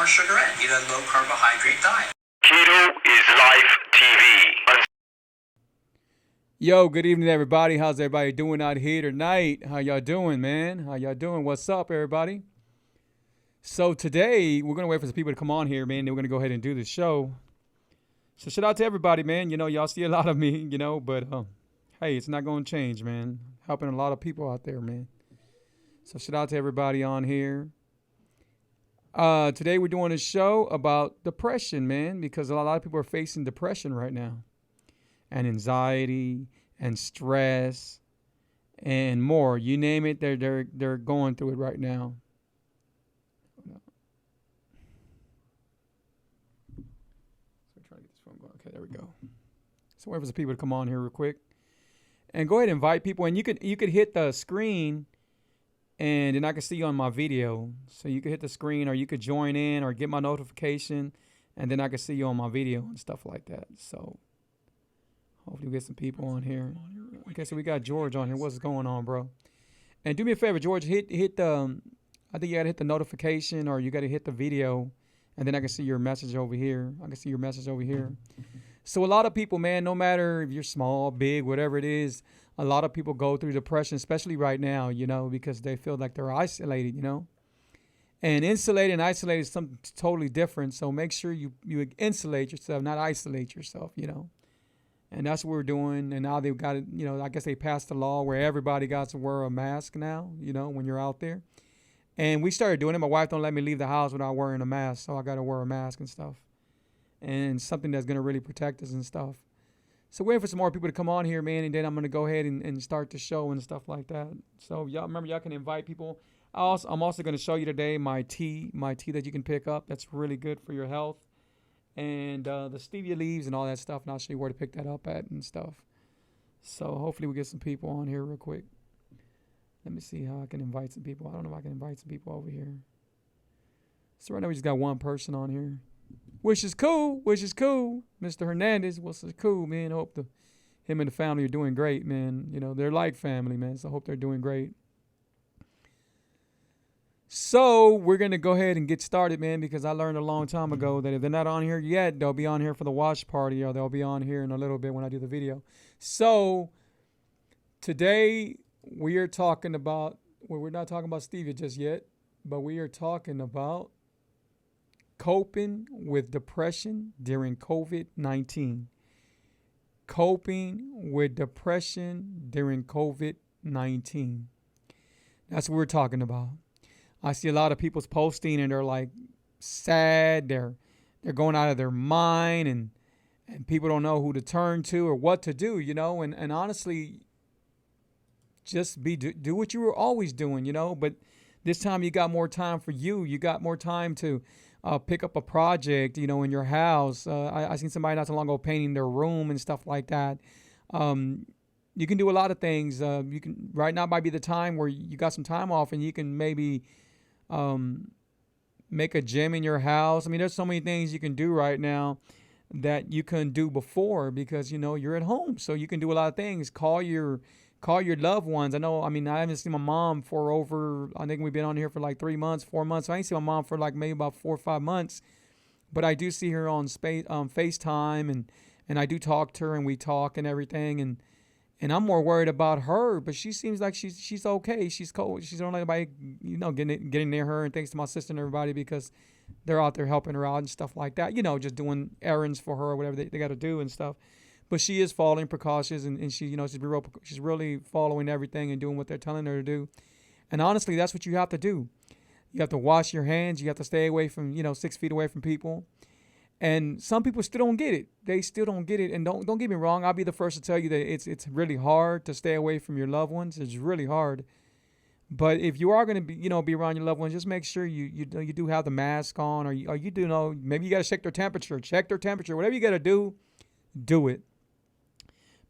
more sugar in. Eat a low carbohydrate diet. KETO is Life TV. Yo, good evening, everybody. How's everybody doing out here tonight? How y'all doing, man? How y'all doing? What's up, everybody? So today, we're going to wait for some people to come on here, man. Then we're going to go ahead and do the show. So shout out to everybody, man. You know, y'all see a lot of me, you know, but hey, it's not going to change, man. Helping a lot of people out there, man. So shout out to everybody on here. Today, we're doing a show about depression, man, because a lot of people are facing depression right now. And anxiety and stress and more. You name it, they're going through it right now. So try to get this phone going. Okay, there we go. So wait for some people to come on here real quick. And go ahead and invite people. And you could hit the screen and then I can see you on my video. So you could hit the screen or you could join in or get my notification and then I can see you on my video and stuff like that. So hopefully we get some people on here. Okay, so we got George on here. What's going on, bro? And do me a favor, George, hit the, I think you got to hit the notification or you got to hit the video, and then I can see your message over here. I can see your message over here. So a lot of people, man, no matter if you're small, big, whatever it is, a lot of people go through depression, especially right now, you know, because they feel like they're isolated, you know. And insulated and isolated is something totally different. So make sure you insulate yourself, not isolate yourself, you know. And that's what we're doing. And now they've got it, you know, I guess they passed a law where everybody got to wear a mask now, you know, when you're out there. And we started doing it. My wife don't let me leave the house without wearing a mask. So I got to wear a mask and stuff. And something that's going to really protect us and stuff. So waiting for some more people to come on here, man. And then I'm going to go ahead and start the show and stuff like that. So y'all remember, y'all can invite people. I'm also going to show you today my tea that you can pick up. That's really good for your health. And the stevia leaves and all that stuff, and I'll show you where to pick that up at and stuff. So hopefully we get some people on here real quick. Let me see how I can invite some people. I don't know if I can invite some people over here. So right now we just got one person on here, which is cool. Mr. Hernandez, which is cool, man. I hope him and the family are doing great, man. You know, they're like family, man, so I hope they're doing great. So we're going to go ahead and get started, man, because I learned a long time ago that if they're not on here yet, they'll be on here for the watch party or they'll be on here in a little bit when I do the video. So today we are talking about, well, we're not talking about stevia just yet, but we are talking about coping with depression during COVID-19. Coping with depression during COVID-19. That's what we're talking about. I see a lot of people's posting and they're like sad. They're going out of their mind and people don't know who to turn to or what to do, you know. And honestly, just do what you were always doing, you know. But this time you got more time for you. You got more time to pick up a project, you know, in your house. I seen somebody not so long ago painting their room and stuff like that. You can do a lot of things. You can right now might be the time where you got some time off and you can maybe make a gym in your house. I mean, there's so many things you can do right now that you couldn't do before because, you know, you're at home. So you can do a lot of things. Call your loved ones. I haven't seen my mom for over, I think we've been on here for like 3 months, 4 months. I ain't seen my mom for like maybe about 4 or 5 months, but I do see her on FaceTime and I do talk to her and we talk and everything. And I'm more worried about her, but she seems like she's okay. She's cool. She's don't let anybody, you know, getting near her. And thanks to my sister and everybody because they're out there helping her out and stuff like that. You know, just doing errands for her or whatever they got to do and stuff. But she is following precautions and she, you know, she's really following everything and doing what they're telling her to do. And honestly, that's what you have to do. You have to wash your hands. You have to stay away from, you know, 6 feet away from people. And some people still don't get it. They still don't get it. And don't get me wrong. I'll be the first to tell you that it's really hard to stay away from your loved ones. It's really hard. But if you are going to be around your loved ones, just make sure you do have the mask on, or you do know maybe you got to check their temperature, whatever you got to do it,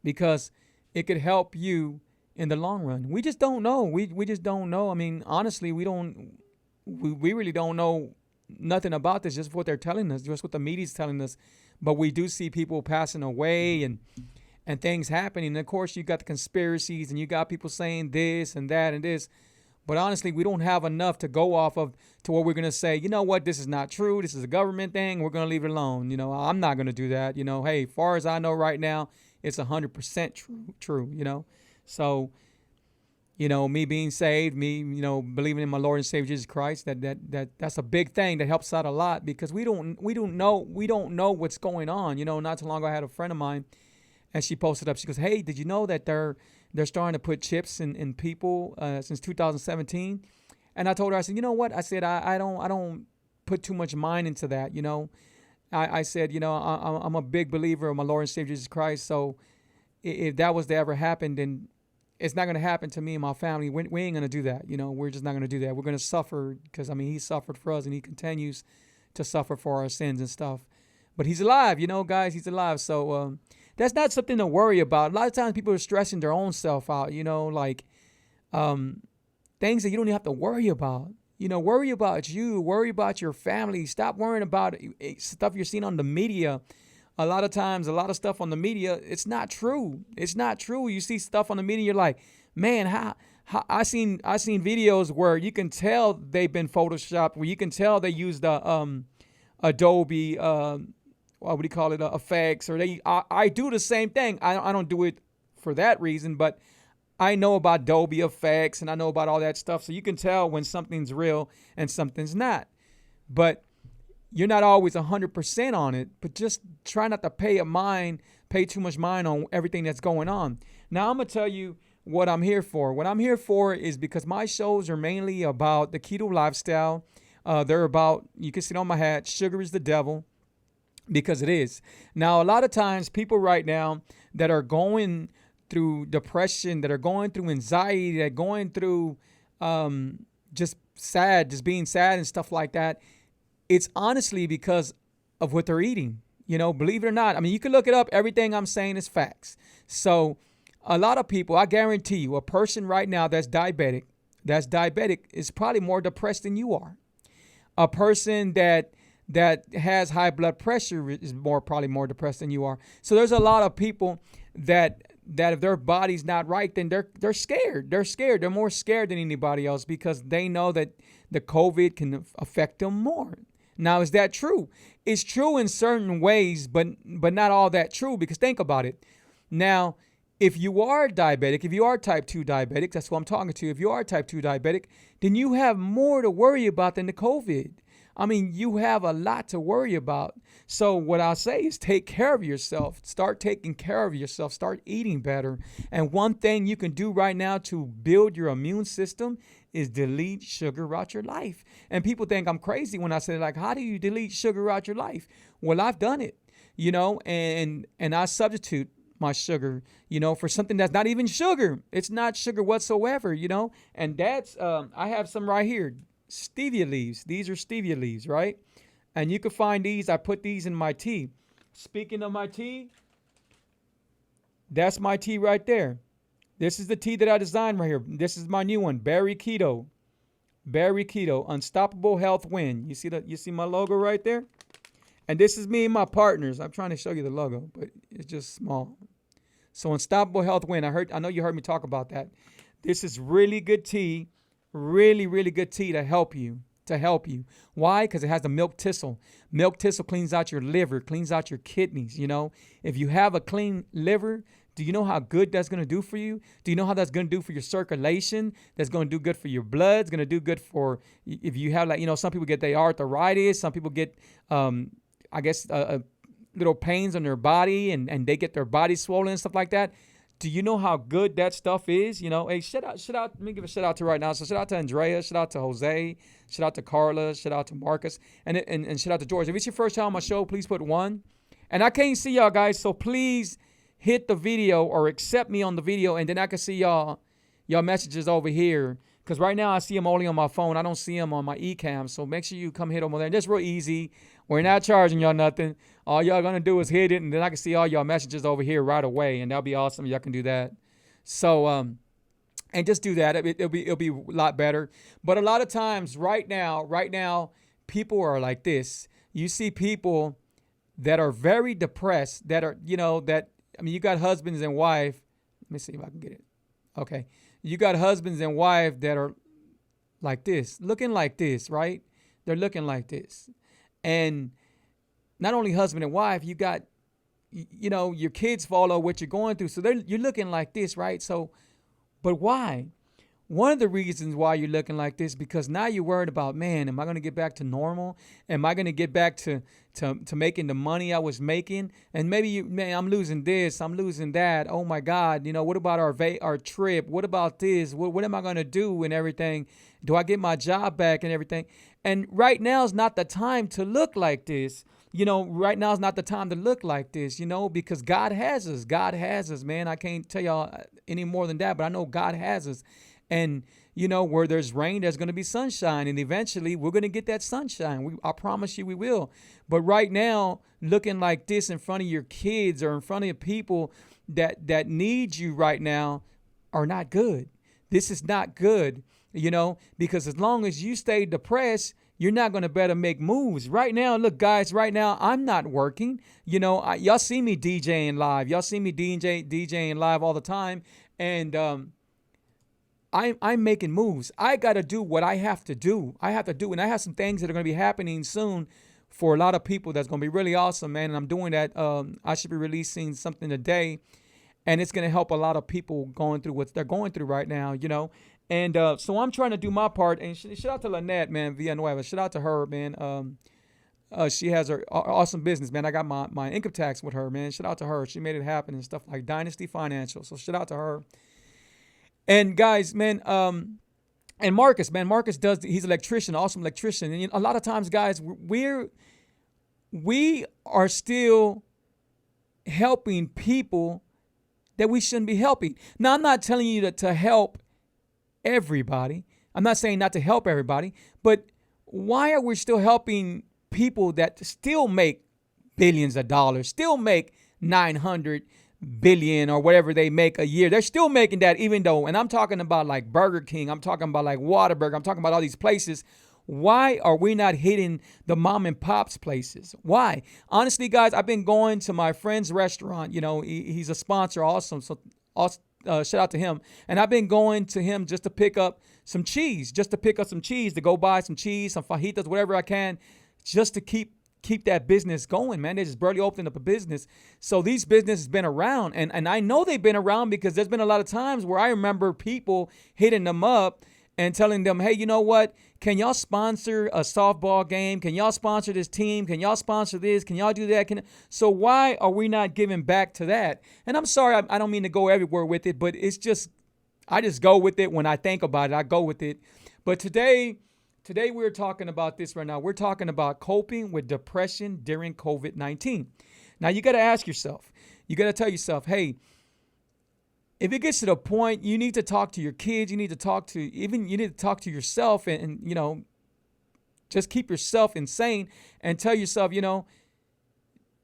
because it could help you in the long run. We just don't know. We just don't know. I mean, honestly, we really don't know nothing about this, just what they're telling us, just what the media's telling us. But we do see people passing away and things happening. And of course, you got the conspiracies and you got people saying this and that and this. But honestly, we don't have enough to go off of to where we're going to say, you know what, this is not true. This is a government thing. We're going to leave it alone. I'm not going to do that. Hey, far as I know right now, it's 100% true. So, me being saved, me, believing in my Lord and Savior Jesus Christ, that's a big thing that helps out a lot, because we don't know what's going on. Not too long ago, I had a friend of mine, and she posted up. She goes, "Hey, did you know that they're starting to put chips in people since 2017?" And I told her, I said, you know what? I said, I don't put too much mind into that. I said, I'm a big believer of my Lord and Savior Jesus Christ. So if that was to ever happen, then it's not going to happen to me and my family. We ain't going to do that. We're just not going to do that. We're going to suffer because, he suffered for us, and he continues to suffer for our sins and stuff. But he's alive, guys, he's alive. So that's not something to worry about. A lot of times people are stressing their own self out, things that you don't even have to worry about. Worry about you, worry about your family. Stop worrying about stuff you're seeing on the media. A lot of times, a lot of stuff on the media, it's not true. It's not true. You see stuff on the media, you're like, man, how I seen videos where you can tell they've been photoshopped, where you can tell they used the Adobe what do you call it, effects, or I do the same thing. I don't do it for that reason, but I know about Adobe effects, and I know about all that stuff. So you can tell when something's real and something's not. But you're not always 100% on it, but just try not to pay too much mind on everything that's going on. Now, I'm going to tell you what I'm here for. What I'm here for is because my shows are mainly about the keto lifestyle. They're about, you can see it on my hat, sugar is the devil, because it is. Now, a lot of times people right now that are going through depression, that are going through anxiety, that are going through just being sad and stuff like that, it's honestly because of what they're eating. Believe it or not. You can look it up. Everything I'm saying is facts. So a lot of people, I guarantee you, a person right now that's diabetic is probably more depressed than you are. A person that has high blood pressure is probably more depressed than you are. So there's a lot of people that if their body's not right, then they're scared. They're scared. They're more scared than anybody else because they know that the COVID can affect them more. Now, is that true? It's true in certain ways, but not all that true, because think about it. Now, if you are diabetic, if you are type 2 diabetic, that's what I'm talking to. If you are type 2 diabetic, then you have more to worry about than the COVID. You have a lot to worry about. So what I'll say is take care of yourself. Start taking care of yourself. Start eating better. And one thing you can do right now to build your immune system is delete sugar out your life. And people think I'm crazy when I say, like, how do you delete sugar out your life? Well, I've done it, and I substitute my sugar, for something that's not even sugar. It's not sugar whatsoever, and that's, I have some right here. Stevia leaves. These are stevia leaves, right? And you can find these. I put these in my tea. Speaking of my tea, that's my tea right there. This is the tea that I designed right here. This is my new one, Berry Keto. Berry Keto, Unstoppable Health Win. You see my logo right there? And this is me and my partners. I'm trying to show you the logo, but it's just small. So Unstoppable Health Win. I know you heard me talk about that. This is really good tea. Really, really good tea to help you. Why? Because it has the milk thistle. Milk thistle cleans out your liver, cleans out your kidneys. If you have a clean liver, do you know how good that's going to do for you? Do you know how that's going to do for your circulation? That's going to do good for your blood. It's going to do good for, if you have, some people get the arthritis. Some people get, little pains on their body, and they get their body swollen and stuff like that. Do you know how good that stuff is? Hey, shout out. Let me give a shout out to right now. So shout out to Andrea, shout out to Jose, shout out to Carla, shout out to Marcus, and shout out to George. If it's your first time on my show, please put 1. And I can't see y'all guys, so please hit the video or accept me on the video, and then I can see y'all messages over here. Because right now I see them only on my phone. I don't see them on my eCam. So make sure you come hit them over there. And that's real easy. We're not charging y'all nothing. All y'all going to do is hit it, and then I can see all y'all messages over here right away. And that'll be awesome. Y'all can do that. So, and just do that. It'll be a lot better. But a lot of times right now, people are like this. You see people that are very depressed, that are, you got husbands and wife. Let me see if I can get it. Okay. You got husbands and wives that are like this, right? They're looking like this. And not only husband and wife, you got, your kids follow what you're going through. So you're looking like this, right? So, but why? One of the reasons why you're looking like this, because now you're worried about, man, am I going to get back to normal? Am I going to get back to making the money I was making? And maybe, man, I'm losing this, I'm losing that. Oh my God, what about our trip? What about this? What am I going to do and everything? Do I get my job back and everything? And right now is not the time to look like this. Right now is not the time to look like this, because God has us. God has us, man. I can't tell y'all any more than that, but I know God has us. And, where there's rain, there's going to be sunshine. And eventually we're going to get that sunshine. I promise you we will. But right now, looking like this in front of your kids or in front of people that need you right now are not good. This is not good, because as long as you stay depressed, you're not going to better make moves. Right now, look, guys, right now, I'm not working. Y'all see me DJing live. Y'all see me DJing live all the time. And, I'm making moves. I got to do what I have to do. And I have some things that are going to be happening soon for a lot of people that's going to be really awesome, man. And I'm doing that. I should be releasing something today, and it's going to help a lot of people going through what they're going through right now, And so I'm trying to do my part. And shout out to Lynette, man, Villanueva. Shout out to her, man. She has her awesome business, man. I got my income tax with her, man. Shout out to her. She made it happen and stuff like Dynasty Financial. So shout out to her. And guys, man, and Marcus, man, he's an electrician, awesome electrician. And a lot of times, guys, we are still helping people that we shouldn't be helping. Now, I'm not telling you to help everybody. I'm not saying not to help everybody, but why are we still helping people that still make billions of dollars, still make 900 billion or whatever they make a year? They're still making that, even though, and I'm talking about like Burger King, I'm talking about like Whataburger, I'm talking about all these places. Why are we not hitting the mom and pops places? Why? Honestly, guys, I've been going to my friend's restaurant. He's a sponsor, awesome. So shout out to him. And I've been going to him just to pick up some cheese, to go buy some cheese, some fajitas, whatever I can, just to keep that business going, man. They just barely opened up a business. So these businesses been around, and I know they've been around because there's been a lot of times where I remember people hitting them up and telling them, hey, you know what? Can y'all sponsor a softball game? Can y'all sponsor this team? Can y'all sponsor this? Can y'all do that? So why are we not giving back to that? And I'm sorry, I don't mean to go everywhere with it, but it's just, I just go with it. When I think about it, I go with it. But today we're talking about this right now. We're talking about coping with depression during COVID-19. Now, you got to ask yourself, you got to tell yourself, hey, if it gets to the point you need to talk to your kids, you need to talk to yourself and just keep yourself insane and tell yourself,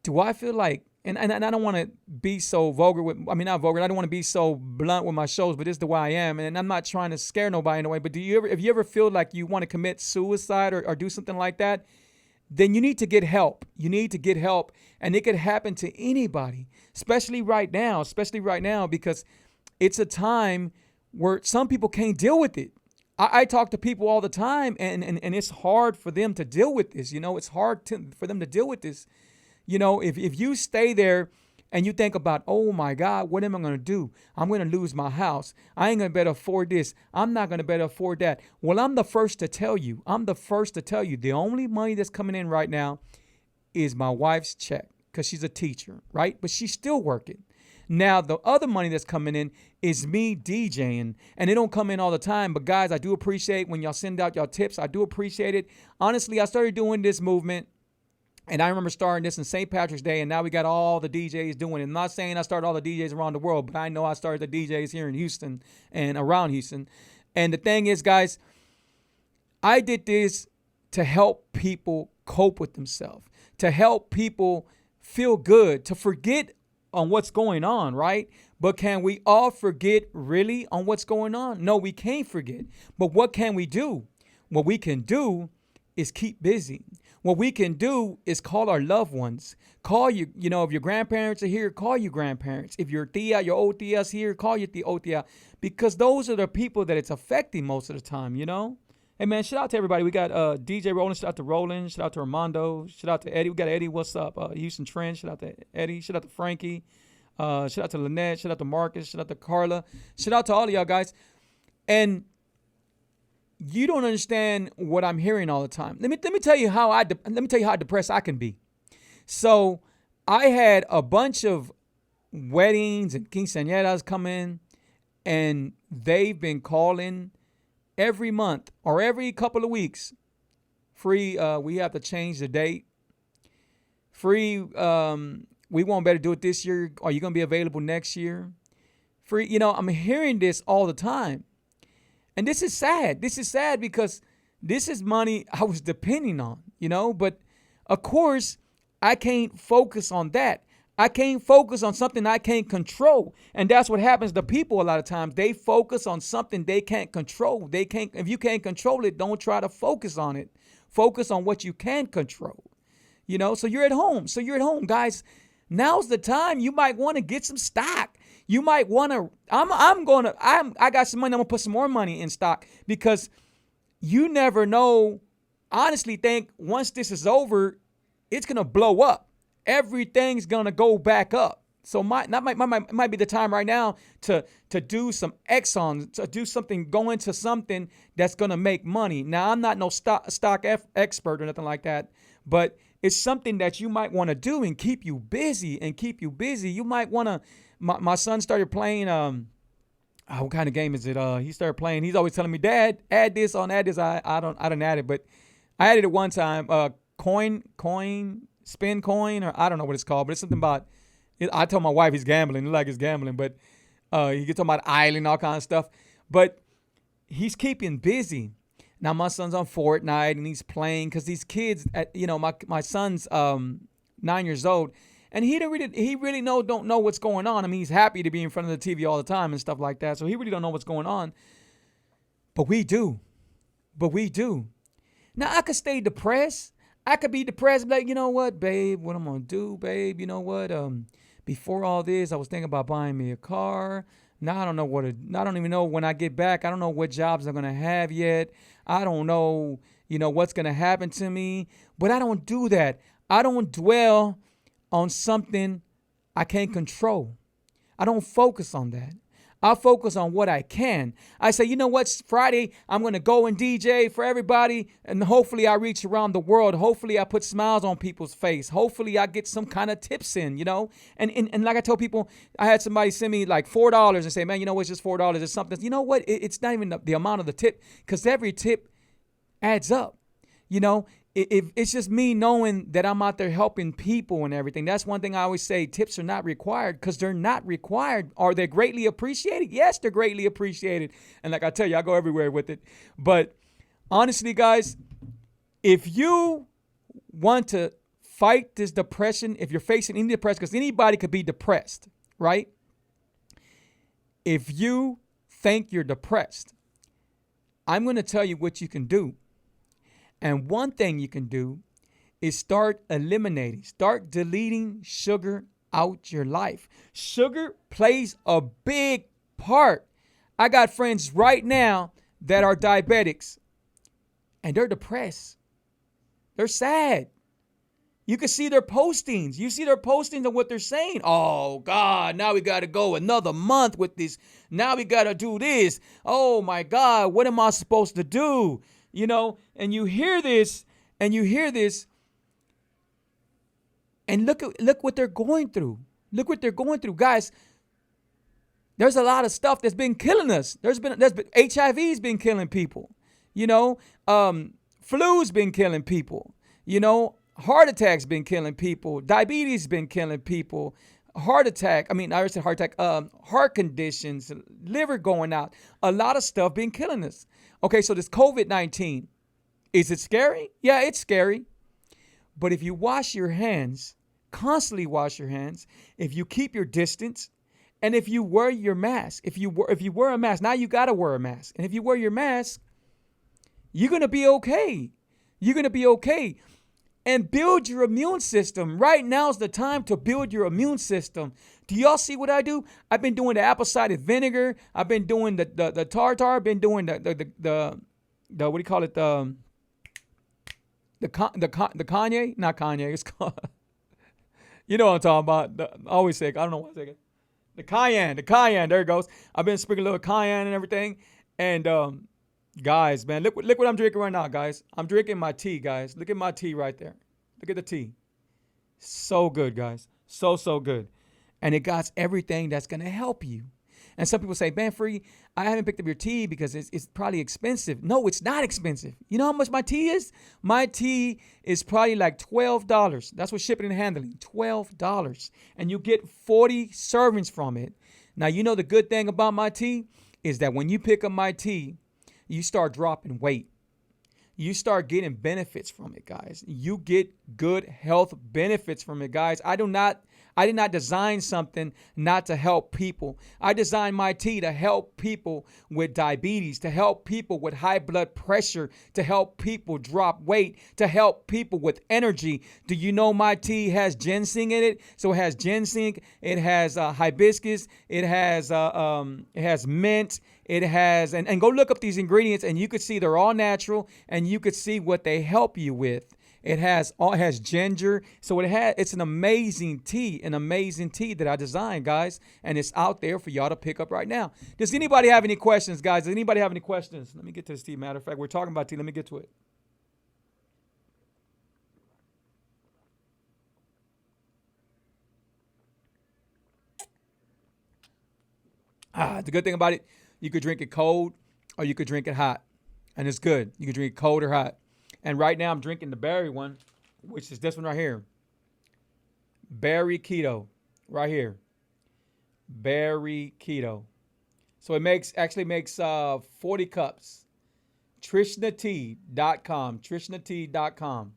do I feel like, and I don't want to be so vulgar not vulgar. I don't want to be so blunt with my shows, but this is the way I am. And I'm not trying to scare nobody in a way, but if you ever feel like you want to commit suicide or do something like that, then you need to get help. You need to get help. And it could happen to anybody, especially right now, because it's a time where some people can't deal with it. I talk to people all the time, and it's hard for them to deal with this. It's hard for them to deal with this. If you stay there and you think about, oh my God, what am I going to do? I'm going to lose my house. I ain't going to better afford this. I'm not going to better afford that. Well, I'm the first to tell you. The only money that's coming in right now is my wife's check because she's a teacher, right? But she's still working. Now, the other money that's coming in is me DJing, and it don't come in all the time. But guys, I do appreciate when y'all send out y'all tips. I do appreciate it. Honestly, I started doing this movement. And I remember starting this in St. Patrick's Day, and now we got all the DJs doing it. I'm not saying I started all the DJs around the world, but I know I started the DJs here in Houston and around Houston. And the thing is, guys, I did this to help people cope with themselves, to help people feel good, to forget on what's going on, right? But can we all forget really on what's going on? No, we can't forget. But what can we do? What we can do is keep busy. What we can do is call our loved ones. Call if your grandparents are here, call your grandparents. If your old tia's here, call your old tia. Because those are the people that it's affecting most of the time, Hey, man, shout out to everybody. We got DJ Roland. Shout out to Roland. Shout out to Armando. Shout out to Eddie. We got Eddie. What's up? Houston Trend. Shout out to Eddie. Shout out to Frankie. Shout out to Lynette. Shout out to Marcus. Shout out to Carla. Shout out to all of y'all guys. And you don't understand what I'm hearing all the time. Let me tell you how depressed I can be. So I had a bunch of weddings and quinceañeras come in, and they've been calling every month or every couple of weeks. Free, we have to change the date. Free, we won't better do it this year. Are you going to be available next year? Free, I'm hearing this all the time. And this is sad. This is sad because this is money I was depending on, But, of course, I can't focus on that. I can't focus on something I can't control. And that's what happens to people a lot of times. They focus on something they can't control. If you can't control it, don't try to focus on it. Focus on what you can control. So you're at home. Guys. Now's the time. You might want to get some stock. You might want to, I got some money. I'm going to put some more money in stock because you never know. Honestly, think once this is over, it's going to blow up. Everything's going to go back up. So might be the time right now to do some Exxon, to do something, go into something that's going to make money. Now, I'm not no stock expert or nothing like that, but it's something that you might want to do and keep you busy. You might want to, my son started playing, what kind of game is it? He started playing, he's always telling me, Dad, add this. I don't add it, but I added it one time, spin coin, or I don't know what it's called, but it's something about, I told my wife he's gambling, but he gets talking about island, all kinds of stuff, but he's keeping busy. Now my son's on Fortnite and he's playing because these kids, my son's 9 years old, and he really don't know what's going on. I mean, he's happy to be in front of the TV all the time and stuff like that, so he really don't know what's going on. But we do. Now I could stay depressed. I could be depressed, like, you know what, babe, what I'm gonna do, babe, you know what? Before all this, I was thinking about buying me a car. Now I don't even know when I get back. I don't know what jobs I'm gonna have yet. I don't know, what's gonna happen to me. But I don't do that. I don't dwell on something I can't control. I don't focus on that. I focus on what I can. I say, you know what, Friday, I'm going to go and DJ for everybody, and hopefully I reach around the world. Hopefully I put smiles on people's face. Hopefully I get some kind of tips in, And like I told people, I had somebody send me like $4 and say, man, it's just $4. It's something. You know what? It's not even the amount of the tip, because every tip adds up, It's just me knowing that I'm out there helping people and everything. That's one thing I always say. Tips are not required because they're not required. Are they greatly appreciated? Yes, they're greatly appreciated. And like I tell you, I go everywhere with it. But honestly, guys, if you want to fight this depression, if you're facing any depression, because anybody could be depressed, right? If you think you're depressed, I'm going to tell you what you can do. And one thing you can do is start deleting sugar out your life. Sugar plays a big part. I got friends right now that are diabetics, and they're depressed. They're sad. You can see their postings. You see their postings and what they're saying. Oh, God, now we got to go another month with this. Now we got to do this. Oh, my God, what am I supposed to do? And you hear this, and look what they're going through. Look what they're going through, guys. There's a lot of stuff that's been killing us. There's been HIV's been killing people. Flu's been killing people. Heart attacks been killing people. Diabetes been killing people. Heart conditions, liver going out. A lot of stuff been killing us. Okay, so this COVID-19, is it scary? Yeah, it's scary. But if you wash your hands, constantly wash your hands, if you keep your distance, and if you wear your mask, if you wear a mask, now you got to wear a mask. And if you wear your mask, you're going to be okay. You're going to be okay. And build your immune system. Right now is the time to build your immune system. Do y'all see what I do? I've been doing the apple cider vinegar. I've been doing the tartar. I've been doing the what do you call it? The Kanye, not Kanye. It's called, you know what I'm talking about. I always say, I don't know why I say it. The cayenne. There it goes. I've been sprinkling a little cayenne and everything. And guys, man, look what I'm drinking right now, guys. I'm drinking my tea, guys. Look at my tea right there. Look at the tea. So good, guys. So good. And it got everything that's gonna help you. And some people say, man, Free, I haven't picked up your tea because it's probably expensive. No, it's not expensive. You know how much my tea is? My tea is probably like $12. That's what shipping and handling, $12. And you get 40 servings from it. Now, you know the good thing about my tea is that when you pick up my tea, you start dropping weight. You start getting benefits from it, guys. You get good health benefits from it, guys. I did not design something not to help people. I designed my tea to help people with diabetes, to help people with high blood pressure, to help people drop weight, to help people with energy. Do you know my tea has ginseng in it? So it has ginseng, it has hibiscus, it has mint, it has, and go look up these ingredients and you could see they're all natural and you could see what they help you with. It has ginger. So it's an amazing tea that I designed, guys. And it's out there for y'all to pick up right now. Does anybody have any questions, guys? Does anybody have any questions? Let me get to this tea. Matter of fact, we're talking about tea. Let me get to it. The good thing about it, you could drink it cold or you could drink it hot. And it's good. You can drink it cold or hot. And right now I'm drinking the berry one, which is this one right here. Berry Keto, right here. Berry Keto. So it actually makes 40 cups. TrishnaTea.com. TrishnaTea.com.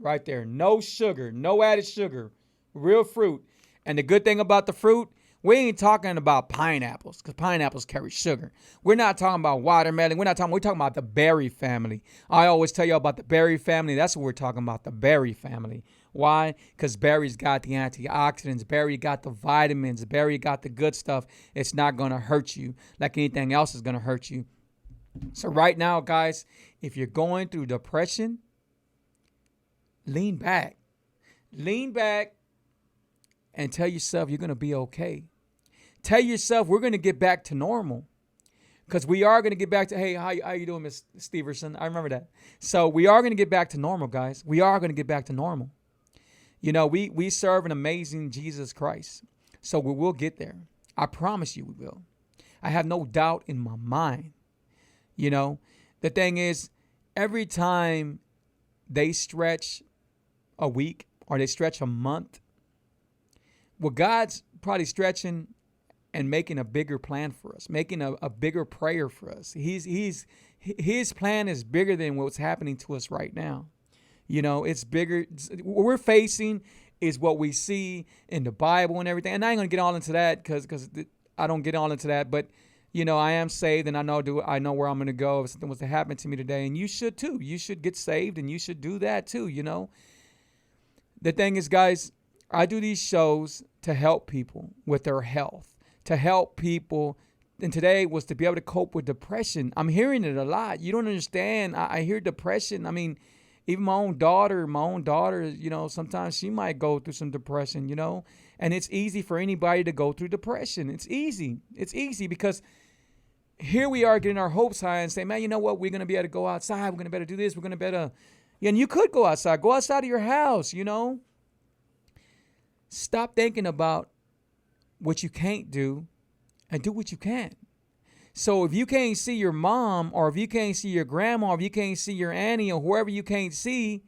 Right there. No sugar, no added sugar. Real fruit. And the good thing about the fruit, we ain't talking about pineapples because pineapples carry sugar. We're not talking about watermelon. We're talking about the berry family. I always tell you about the berry family. That's what we're talking about, the berry family. Why? Because berries got the antioxidants. Berry got the vitamins. Berry got the good stuff. It's not going to hurt you like anything else is going to hurt you. So right now, guys, if you're going through depression, lean back. Lean back. And tell yourself you're going to be okay. Tell yourself we're going to get back to normal. Because we are going to get back to, hey, how you doing, Miss Steverson? I remember that. So we are going to get back to normal, guys. We are going to get back to normal. You know, we serve an amazing Jesus Christ. So we will get there. I promise you we will. I have no doubt in my mind. You know, the thing is, every time they stretch a week or they stretch a month, well, God's probably stretching and making a bigger plan for us, making a bigger prayer for us. His plan is bigger than what's happening to us right now. You know, it's bigger. What we're facing is what we see in the Bible and everything. And I ain't gonna get all into that because I don't get all into that. But you know, I am saved and I know where I'm gonna go if something was to happen to me today. And you should too. You should get saved and you should do that too. You know, the thing is, guys, I do these shows to help people with their health, to help people. And today was to be able to cope with depression. I'm hearing it a lot. You don't understand. I hear depression. I mean, even my own daughter, you know, sometimes she might go through some depression, you know, and it's easy for anybody to go through depression. It's easy. It's easy because here we are getting our hopes high and saying, man, you know what? We're going to be able to go outside. We're going to be able to do this. We're going to be able to, and you could go outside of your house, you know. Stop thinking about what you can't do and do what you can. So if you can't see your mom or if you can't see your grandma, or if you can't see your auntie or whoever you can't see,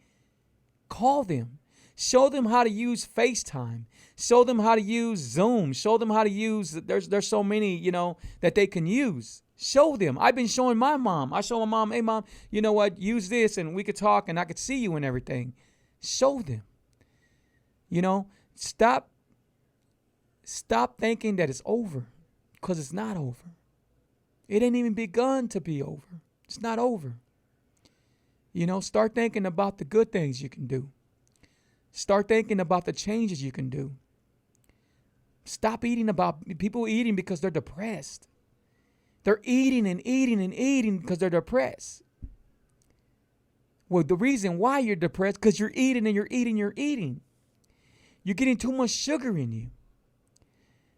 call them. Show them how to use FaceTime. Show them how to use Zoom. Show them how to use, there's so many, you know, that they can use. Show them. I've been showing my mom. I show my mom, hey, mom, you know what? Use this and we could talk and I could see you and everything. Show them. You know, Stop thinking that it's over because it's not over. It ain't even begun to be over. It's not over. You know, start thinking about the good things you can do. Start thinking about the changes you can do. Stop people eating because they're depressed. They're eating and eating and eating because they're depressed. Well, the reason why you're depressed, because you're eating and you're eating, you're eating. You're getting too much sugar in you.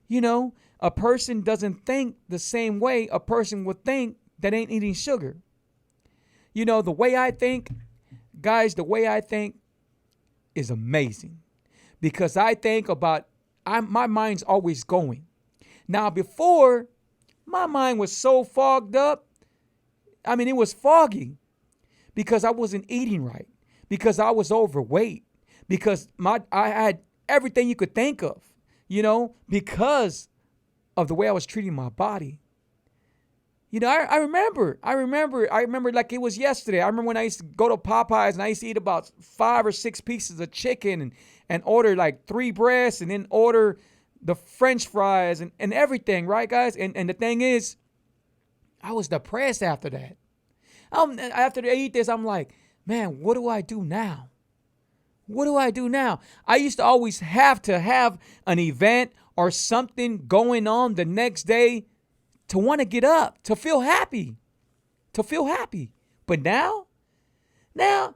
You know, a person doesn't think the same way a person would think that ain't eating sugar. You know, the way I think, guys, the way I think is amazing. Because I think about, my mind's always going. Now, before, my mind was so fogged up. I mean, it was foggy because I wasn't eating right, because I was overweight, because I had everything you could think of, you know, because of the way I was treating my body. You know, I remember like it was yesterday. I remember when I used to go to Popeyes and I used to eat about 5 or 6 pieces of chicken and order like 3 breasts and then order the French fries and everything, right, guys? And the thing is, I was depressed after that. After I eat this, I'm like, man, what do I do now? What do I do now? I used to always have to have an event or something going on the next day to want to get up, to feel happy. But now, man,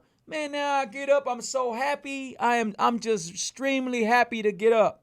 now I get up, I'm so happy. I'm just extremely happy to get up.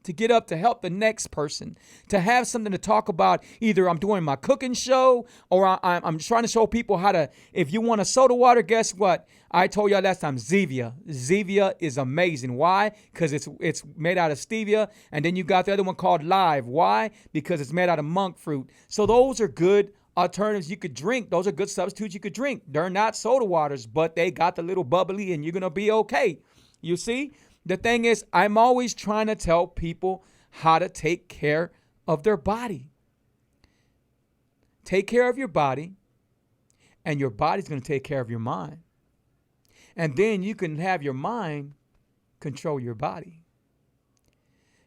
To help the next person, to have something to talk about. Either I'm doing my cooking show or I'm trying to show people how to, if you want a soda water, guess what? I told y'all last time, Zevia. Zevia is amazing. Why? Because it's made out of stevia. And then you got the other one called Live. Why? Because it's made out of monk fruit. So those are good alternatives you could drink. Those are good substitutes you could drink. They're not soda waters, but they got the little bubbly and you're going to be okay. You see? The thing is, I'm always trying to tell people how to take care of their body. Take care of your body, and your body's going to take care of your mind. And then you can have your mind control your body.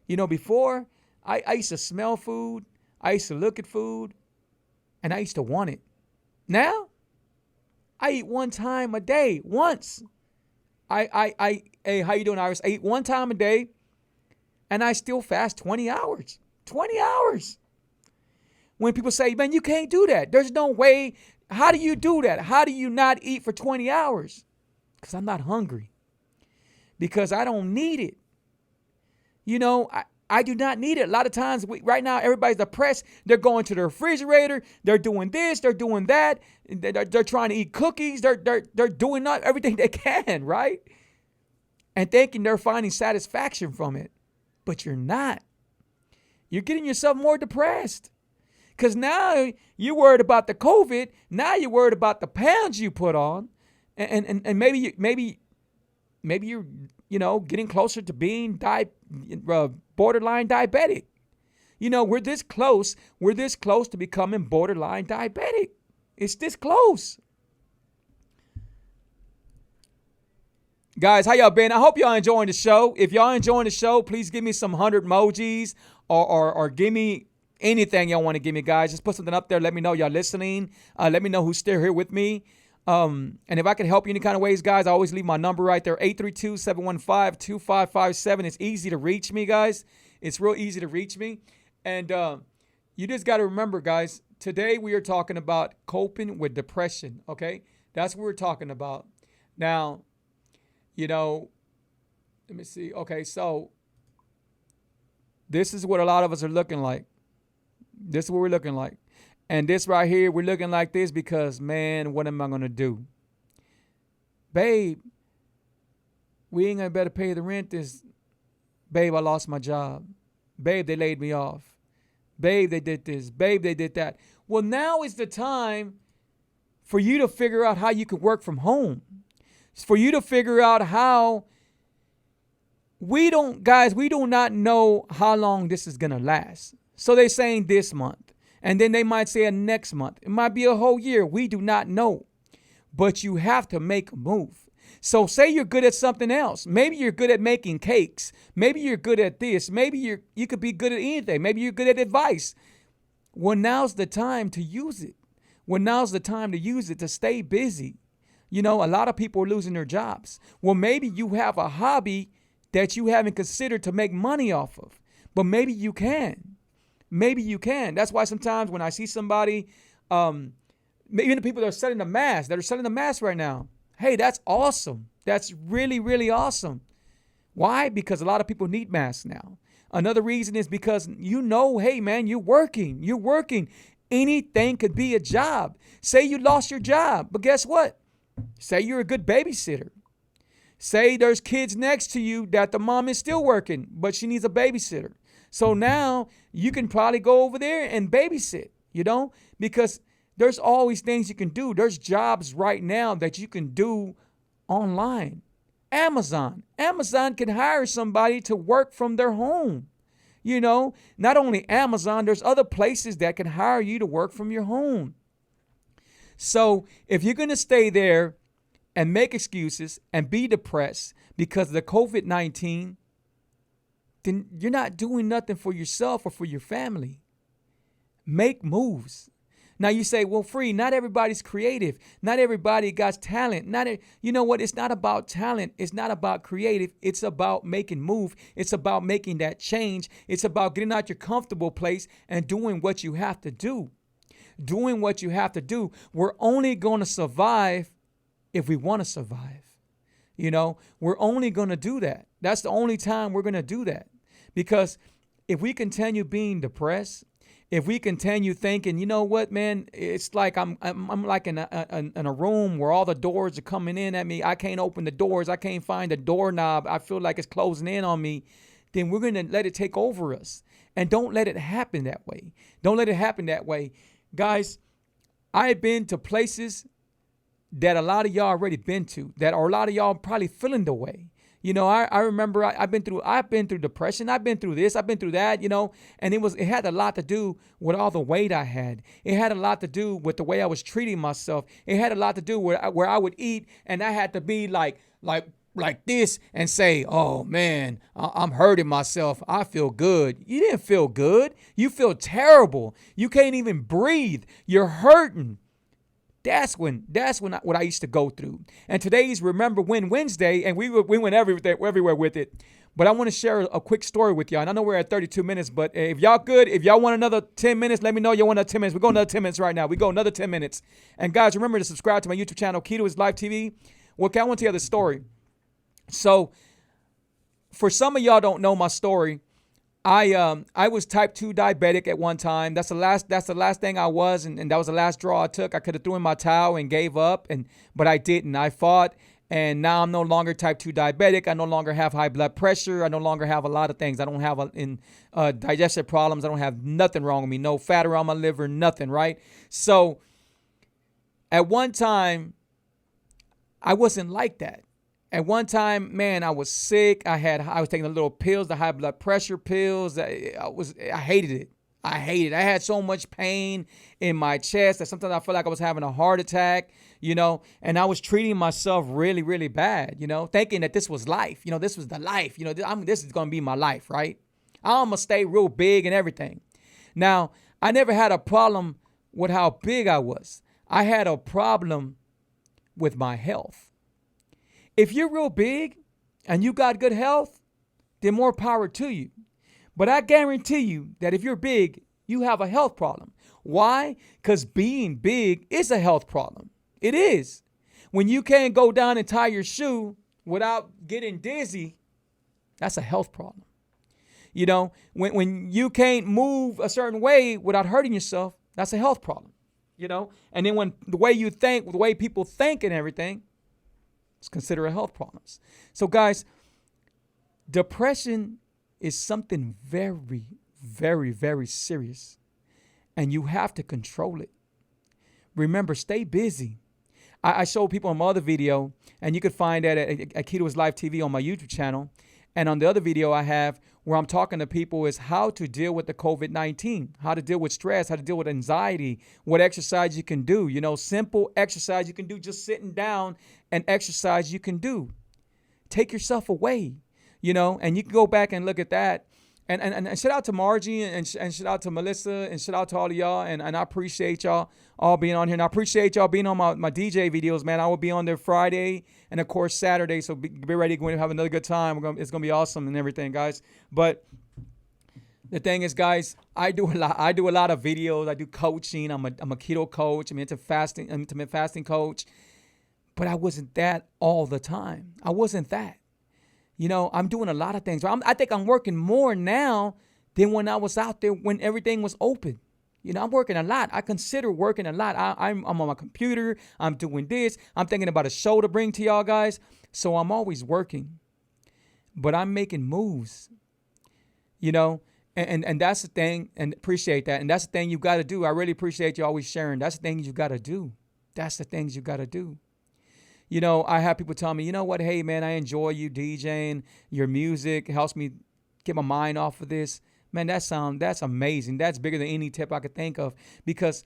You know, before, I used to smell food, I used to look at food, and I used to want it. Now, I eat 1 time a day, once. Hey, how you doing, Iris? I eat 1 time a day, and I still fast 20 hours. 20 hours. When people say, man, you can't do that. There's no way. How do you do that? How do you not eat for 20 hours? Because I'm not hungry. Because I don't need it. You know, I do not need it. A lot of times, right now, everybody's depressed. They're going to the refrigerator. They're doing this. They're doing that. They're trying to eat cookies. They're doing everything they can, right? And thinking they're finding satisfaction from it. But you're not. You're getting yourself more depressed. Because now you're worried about the COVID. Now you're worried about the pounds you put on. And maybe you're, you know, getting closer to being borderline diabetic. You know, we're this close to becoming borderline diabetic. It's this close. Guys, how y'all been? I hope y'all enjoying the show. If y'all enjoying the show, please give me some 100 emojis or give me anything y'all want to give me, guys. Just put something up there. Let me know y'all listening. Let me know who's still here with me. And if I can help you any kind of ways, guys, I always leave my number right there, 832-715-2557. It's easy to reach me, guys. It's real easy to reach me. And you just got to remember, guys, today we are talking about coping with depression, okay? That's what we're talking about. Now, you know, let me see. Okay, so this is what a lot of us are looking like. This is what we're looking like. And this right here, we're looking like this because, man, what am I going to do? Babe, we ain't going to better pay the rent this. Babe, I lost my job. Babe, they laid me off. Babe, they did this. Babe, they did that. Well, now is the time for you to figure out how you can work from home. It's for you to figure out how we do not know how long this is going to last. So they're saying this month. And then they might say next month. It might be a whole year. We do not know. But you have to make a move. So say you're good at something else. Maybe you're good at making cakes. Maybe you're good at this. Maybe you could be good at anything. Maybe you're good at advice. Well, now's the time to use it. Well, now's the time to use it to stay busy. You know, a lot of people are losing their jobs. Well, maybe you have a hobby that you haven't considered to make money off of. But maybe you can. Maybe you can. That's why sometimes when I see somebody, even the people that are selling the mask right now. Hey, that's awesome. That's really, really awesome. Why? Because a lot of people need masks now. Another reason is because hey man, you're working. You're working. Anything could be a job. Say you lost your job, but guess what? Say you're a good babysitter. Say there's kids next to you that the mom is still working, but she needs a babysitter. So now you can probably go over there and babysit, because there's always things you can do. There's jobs right now that you can do online. Amazon can hire somebody to work from their home. Not only Amazon, there's other places that can hire you to work from your home. So if you're going to stay there and make excuses and be depressed because of the COVID-19, then you're not doing nothing for yourself or for your family. Make moves. Now you say, well, Free, not everybody's creative. Not everybody got talent. You know what? It's not about talent. It's not about creative. It's about making move. It's about making that change. It's about getting out your comfortable place and doing what you have to do. Doing what you have to do. We're only going to survive if we want to survive. We're only going to do that. That's the only time we're going to do that. Because if we continue being depressed, if we continue thinking, you know what, man, it's like I'm like in a room where all the doors are coming in at me. I can't open the doors. I can't find the doorknob. I feel like it's closing in on me. Then we're going to let it take over us. And don't let it happen that way. Don't let it happen that way. Guys, I've been to places that a lot of y'all already been to, that are a lot of y'all probably feeling the way. I remember I've been through depression. I've been through this. I've been through that, and it had a lot to do with all the weight I had. It had a lot to do with the way I was treating myself. It had a lot to do with where I would eat, and I had to be like this and say, oh man, I'm hurting myself. I feel good. You didn't feel good. You feel terrible. You can't even breathe. You're hurting. That's what I used to go through. And today's Remember When Wednesday, and we went everywhere with it. But I want to share a quick story with y'all. And I know we're at 32 minutes, but if y'all want another 10 minutes, let me know you want another 10 minutes. We're going another 10 minutes right now. We go another 10 minutes. And guys, remember to subscribe to my YouTube channel, KETO is Live TV. Well, I want to tell you the story. So for some of y'all don't know my story, I was type 2 diabetic at one time. That's the last thing I was, and that was the last draw I took. I could have threw in my towel and gave up, but I didn't. I fought, and now I'm no longer type 2 diabetic. I no longer have high blood pressure. I no longer have a lot of things. I don't have digestive problems. I don't have nothing wrong with me. No fat around my liver, nothing, right? So at one time, I wasn't like that. At one time, man, I was sick. I was taking the little pills, the high blood pressure pills. I hated it. I had so much pain in my chest that sometimes I felt like I was having a heart attack, and I was treating myself really, really bad, thinking that this was life. This was the life. This is going to be my life, right? I'm going to stay real big and everything. Now, I never had a problem with how big I was. I had a problem with my health. If you're real big and you got good health, then more power to you. But I guarantee you that if you're big, you have a health problem. Why? Because being big is a health problem. It is. When you can't go down and tie your shoe without getting dizzy, that's a health problem. When you can't move a certain way without hurting yourself, that's a health problem. And then when the way you think, the way people think and everything, it's considered a health problems. So guys, depression is something very, very, very serious, and you have to control it. Remember, stay busy. I showed people on my other video, and you can find that at KETO is Live TV on my YouTube channel. And on the other video I have where I'm talking to people is how to deal with the COVID-19, how to deal with stress, how to deal with anxiety, what exercise you can do, simple exercise you can do, just sitting down and exercise you can do. Take yourself away, and you can go back and look at that. And shout out to Margie and shout out to Melissa and shout out to all of y'all. And I appreciate y'all all being on here. And I appreciate y'all being on my DJ videos, man. I will be on there Friday and, of course, Saturday. So be ready to go and have another good time. It's going to be awesome and everything, guys. But the thing is, guys, I do a lot of videos. I do coaching. I'm a keto coach. I'm intermittent fasting coach. but I wasn't that all the time. I wasn't that. I'm doing a lot of things. I think I'm working more now than when I was out there when everything was open. I'm working a lot. I consider working a lot. I'm on my computer. I'm doing this. I'm thinking about a show to bring to y'all guys. So I'm always working. But I'm making moves. And that's the thing, and appreciate that. And that's the thing you got to do. I really appreciate you always sharing. That's the things you got to do. That's the things you got to do. I have people tell me, you know what? Hey, man, I enjoy you DJing. Your music helps me get my mind off of this. Man, that's amazing. That's bigger than any tip I could think of, because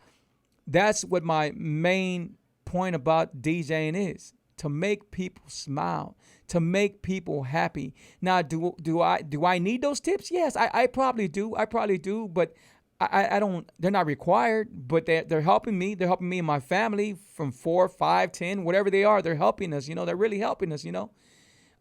that's what my main point about DJing is, to make people smile, to make people happy. Now, do I need those tips? Yes, I probably do. But I don't. They're not required. But they're helping me. They're helping me and my family from 4, 5, 10, whatever they are. They're helping us. They're really helping us.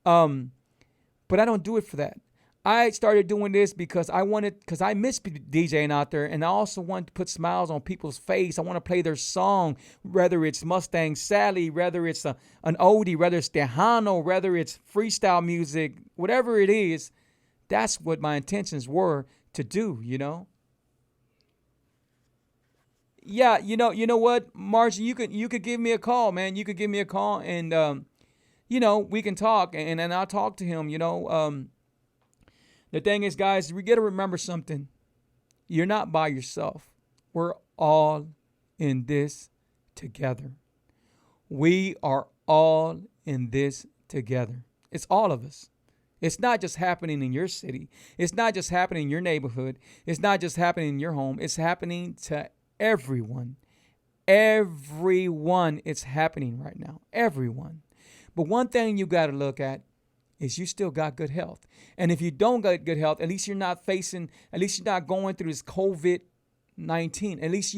But I don't do it for that. I started doing this because I miss DJing out there, and I also want to put smiles on people's face. I want to play their song, whether it's Mustang Sally, whether it's an oldie, whether it's Tejano, whether it's freestyle music, whatever it is. That's what my intentions were to do. Yeah, you know what, Margie, you could give me a call, man. You could give me a call, and we can talk, and I'll talk to him. The thing is, guys, we got to remember something. You're not by yourself. We're all in this together. We are all in this together. It's all of us. It's not just happening in your city. It's not just happening in your neighborhood. It's not just happening in your home. It's happening to everyone. Everyone, it's happening right now. Everyone. But one thing you got to look at is you still got good health. And if you don't got good health, at least you're not going through this COVID-19. At least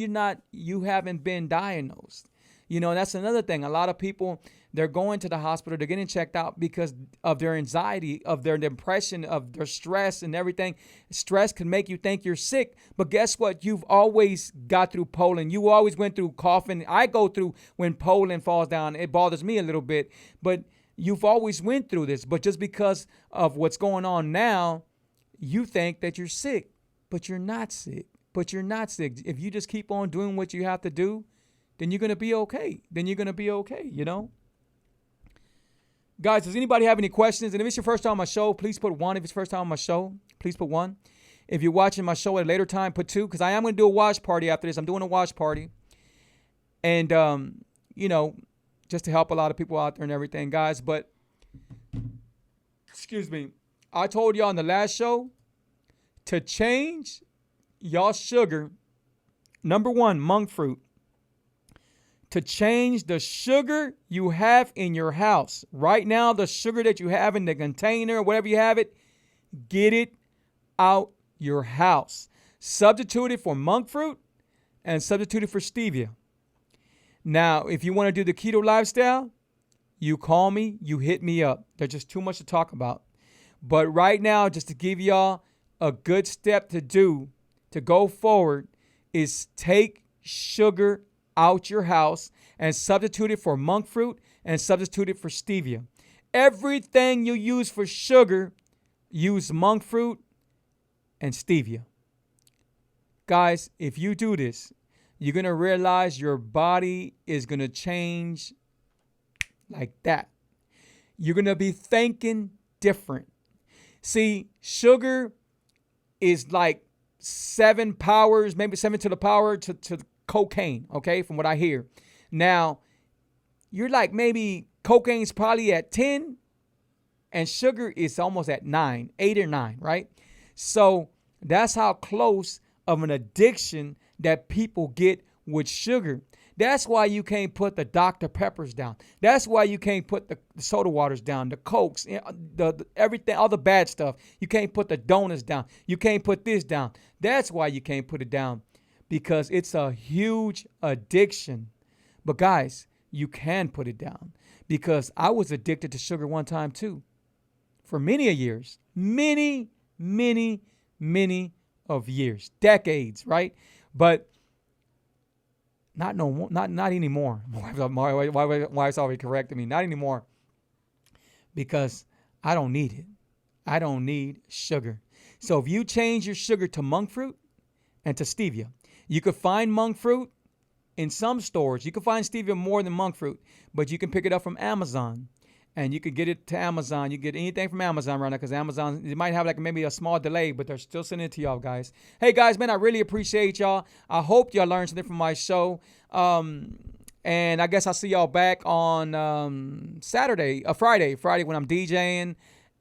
you haven't been diagnosed. That's another thing. A lot of people, they're going to the hospital, they're getting checked out because of their anxiety, of their depression, of their stress and everything. Stress can make you think you're sick. But guess what? You've always got through pollen. You always went through coughing. I go through when pollen falls down. It bothers me a little bit. But you've always went through this, but just because of what's going on now, you think that you're sick, but you're not sick. If you just keep on doing what you have to do, then you're going to be okay. Guys, does anybody have any questions? And if it's your first time on my show, please put 1. If it's first time on my show, please put 1. If you're watching my show at a later time, put 2, because I am going to do a watch party after this. I'm doing a watch party. And, just to help a lot of people out there and everything, guys. But, excuse me, I told y'all on the last show to change y'all sugar. Number 1, monk fruit. To change the sugar you have in your house. Right now, the sugar that you have in the container, whatever you have it, get it out your house. Substitute it for monk fruit and substitute it for stevia. Now, if you want to do the keto lifestyle, you call me, you hit me up. There's just too much to talk about. But right now, just to give y'all a good step to do to go forward is take sugar out your house and substitute it for monk fruit and substitute it for stevia. Everything you use for sugar, use monk fruit and stevia. Guys, if you do this, you're going to realize your body is going to change like that. You're going to be thinking different. See, sugar is like 7 powers, maybe 7 to the power to cocaine, okay, from what I hear. Now, you're like maybe cocaine's probably at 10 and sugar is almost at 9, 8 or 9, right? So that's how close of an addiction that people get with sugar. That's why you can't put the Dr. Peppers down. That's why you can't put the soda waters down, the Cokes, the everything, all the bad stuff. You can't put the donuts down. You can't put this down. That's why you can't put it down, because it's a huge addiction. But guys, you can put it down, because I was addicted to sugar one time too, for many years, many of years, decades, right? But Not no more. Not anymore. My wife's already corrected me. Not anymore. Because I don't need it. I don't need sugar. So if you change your sugar to monk fruit and to stevia, you could find monk fruit in some stores. You can find stevia more than monk fruit, but you can pick it up from Amazon. And you could get it to Amazon. You get anything from Amazon right now because Amazon, it might have like maybe a small delay, but they're still sending it to y'all guys. Hey guys, man, I really appreciate y'all. I hope y'all learned something from my show. And I guess I'll see y'all back on Friday when I'm DJing.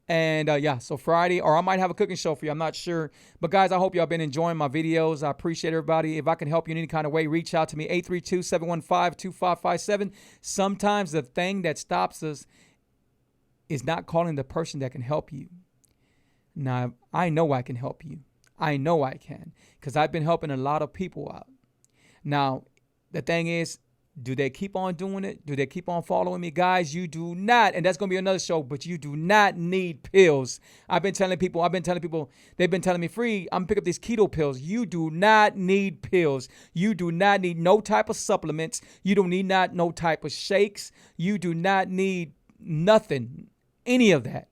And so Friday, or I might have a cooking show for you. I'm not sure. But guys, I hope y'all been enjoying my videos. I appreciate everybody. If I can help you in any kind of way, reach out to me, 832-715-2557. Sometimes the thing that stops us is not calling the person that can help you. Now, I know I can help you. I know I can because I've been helping a lot of people out. Now, the thing is, do they keep on doing it? Do they keep on following me? Guys, you do not, and that's going to be another show, but you do not need pills. I've been telling people, they've been telling me, Free, I'm going to pick up these keto pills. You do not need pills. You do not need no type of supplements. You don't need no type of shakes. You do not need nothing, any of that.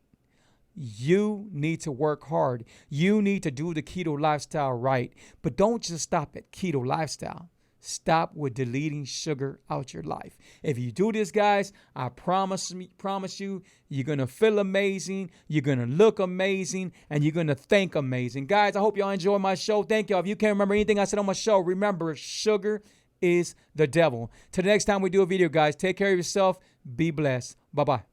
You need to work hard. You need to do the keto lifestyle right, but don't just stop at keto lifestyle. Stop with deleting sugar out your life. If you do this, guys, I promise you, you're going to feel amazing, you're going to look amazing, and you're going to think amazing. Guys, I hope y'all enjoy my show. Thank y'all. If you can't remember anything I said on my show, remember, sugar is the devil. Till the next time we do a video, guys, take care of yourself. Be blessed. Bye-bye.